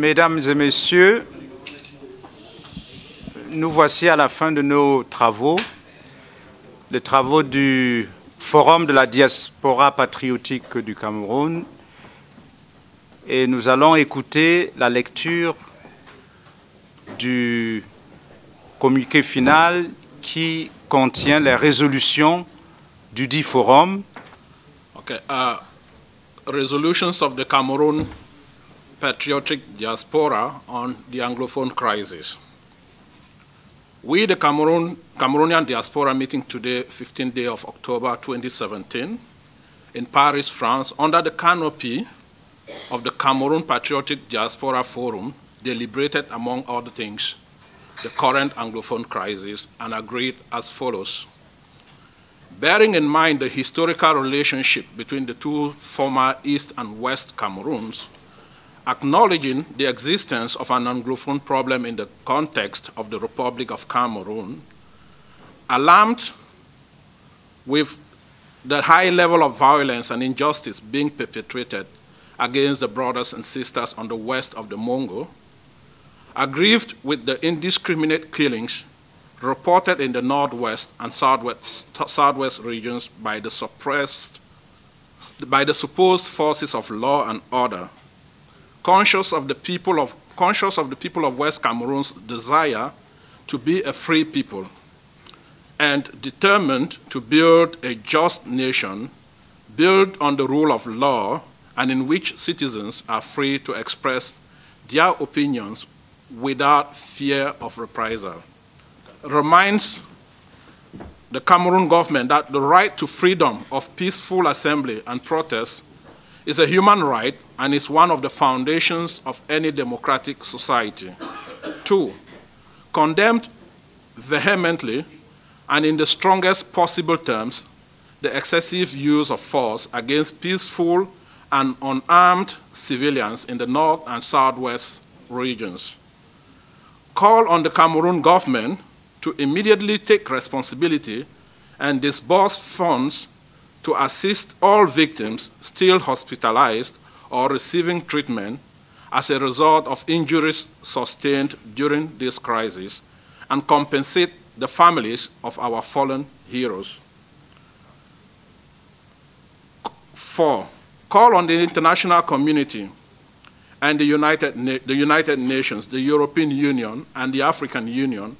Mesdames et messieurs, nous voici à la fin de nos travaux, les travaux du Forum de la diaspora patriotique du Cameroun, et nous allons écouter la lecture du communiqué final qui contient les résolutions du dit forum. Okay, resolutions of the Cameroon Patriotic Diaspora on the Anglophone crisis. We, the Cameroonian diaspora, meeting today, 15th day of October 2017, in Paris, France, under the canopy of the Cameroon Patriotic Diaspora Forum, deliberated, among other things, the current Anglophone crisis and agreed as follows. Bearing in mind the historical relationship between the two former East and West Cameroons, acknowledging the existence of an Anglophone problem in the context of the Republic of Cameroon, alarmed with the high level of violence and injustice being perpetrated against the brothers and sisters on the west of the Mongo, aggrieved with the indiscriminate killings reported in the northwest and southwest regions by the supposed forces of law and order, conscious of the people of West Cameroon's desire to be a free people, and determined to build a just nation built on the rule of law and in which citizens are free to express their opinions without fear of reprisal. Reminds the Cameroon government that the right to freedom of peaceful assembly and protest is a human right and is one of the foundations of any democratic society. 2, condemned vehemently and in the strongest possible terms the excessive use of force against peaceful and unarmed civilians in the north and southwest regions. Call on the Cameroon government to immediately take responsibility and disburse funds to assist all victims still hospitalized or receiving treatment as a result of injuries sustained during this crisis, and compensate the families of our fallen heroes. 4, call on the international community and the United Nations, the European Union, and the African Union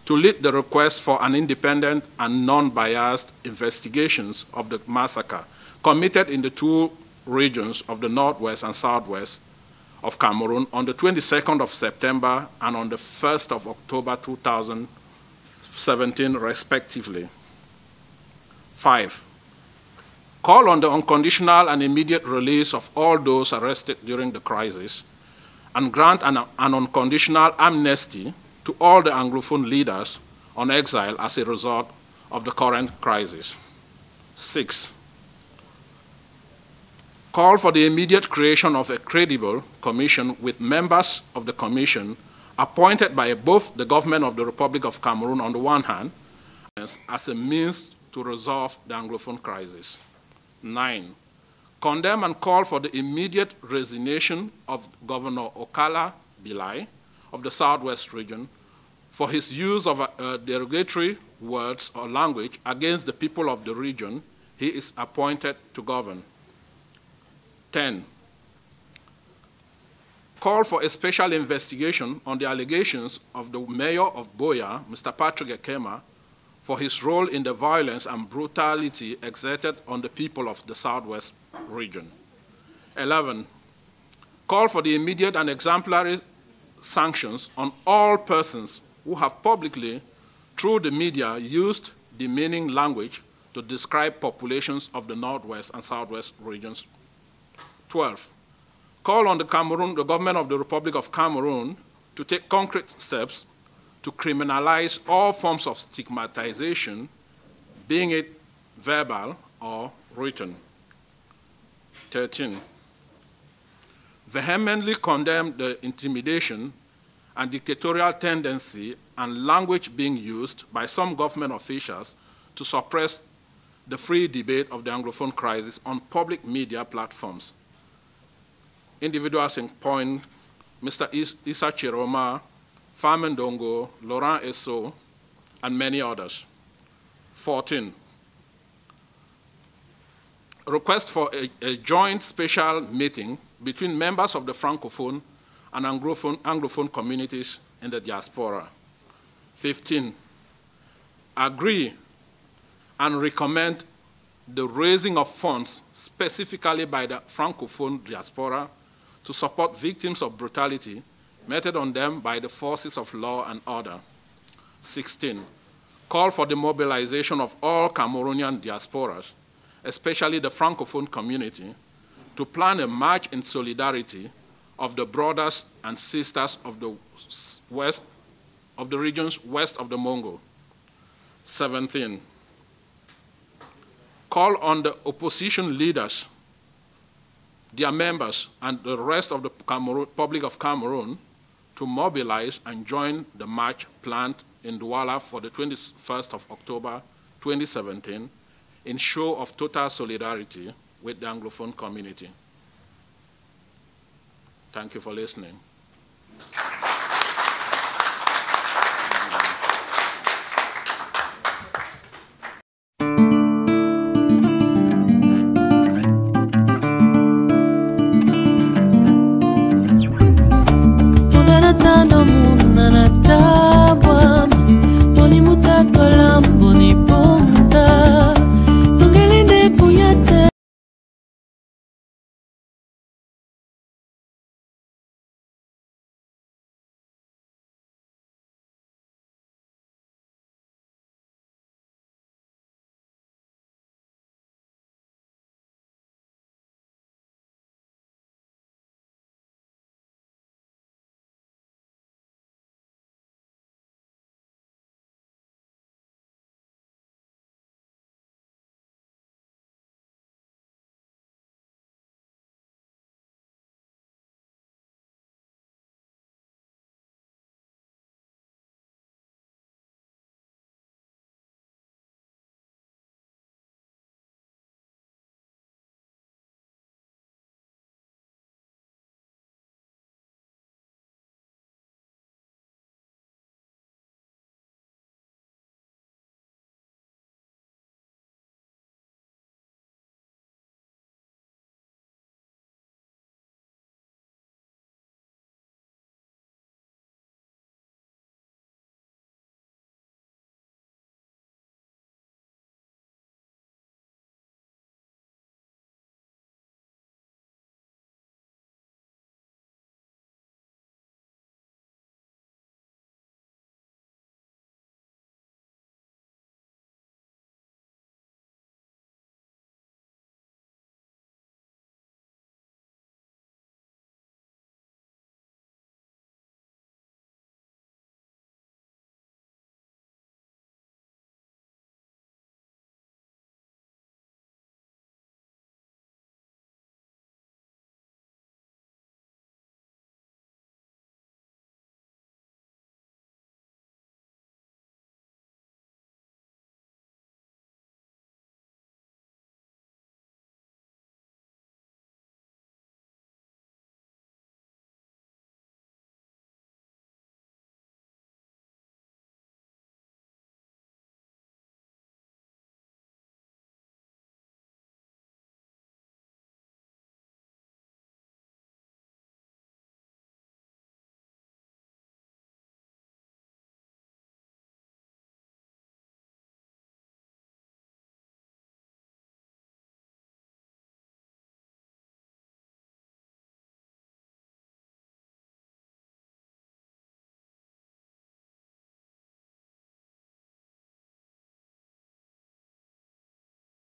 to lead the request for an independent and non-biased investigations of the massacre committed in the two regions of the northwest and southwest of Cameroon on the 22nd of September and on the 1st of October 2017, respectively. 5, call on the unconditional and immediate release of all those arrested during the crisis and grant an unconditional amnesty to all the Anglophone leaders on exile as a result of the current crisis. 6, call for the immediate creation of a credible commission with members of the commission appointed by both the government of the Republic of Cameroon on the one hand as a means to resolve the Anglophone crisis. 9, condemn and call for the immediate resignation of Governor Okala Bilai of the Southwest region for his use of derogatory words or language against the people of the region he is appointed to govern. 10, call for a special investigation on the allegations of the mayor of Boya, Mr. Patrick Ekema, for his role in the violence and brutality exerted on the people of the Southwest region. 11, call for the immediate and exemplary sanctions on all persons who have publicly, through the media, used demeaning language to describe populations of the Northwest and Southwest regions. 12, call on the government of the Republic of Cameroon to take concrete steps to criminalize all forms of stigmatization, being it verbal or written. 13, vehemently condemn the intimidation and dictatorial tendency and language being used by some government officials to suppress the free debate of the Anglophone crisis on public media platforms. Individuals in point Mr. Issa Chiroma, Farman Dongo, Laurent Esso, and many others. 14, request for a joint special meeting between members of the Francophone and Anglophone communities in the diaspora. 15, agree and recommend the raising of funds specifically by the Francophone diaspora to support victims of brutality meted on them by the forces of law and order. 16, call for the mobilization of all Cameroonian diasporas, especially the Francophone community, to plan a march in solidarity of the brothers and sisters of the west, of the regions west of the Mongo. 17, call on the opposition leaders, their members, and the rest of the public of Cameroon to mobilize and join the march planned in Douala for the 21st of October 2017 in show of total solidarity with the Anglophone community. Thank you for listening.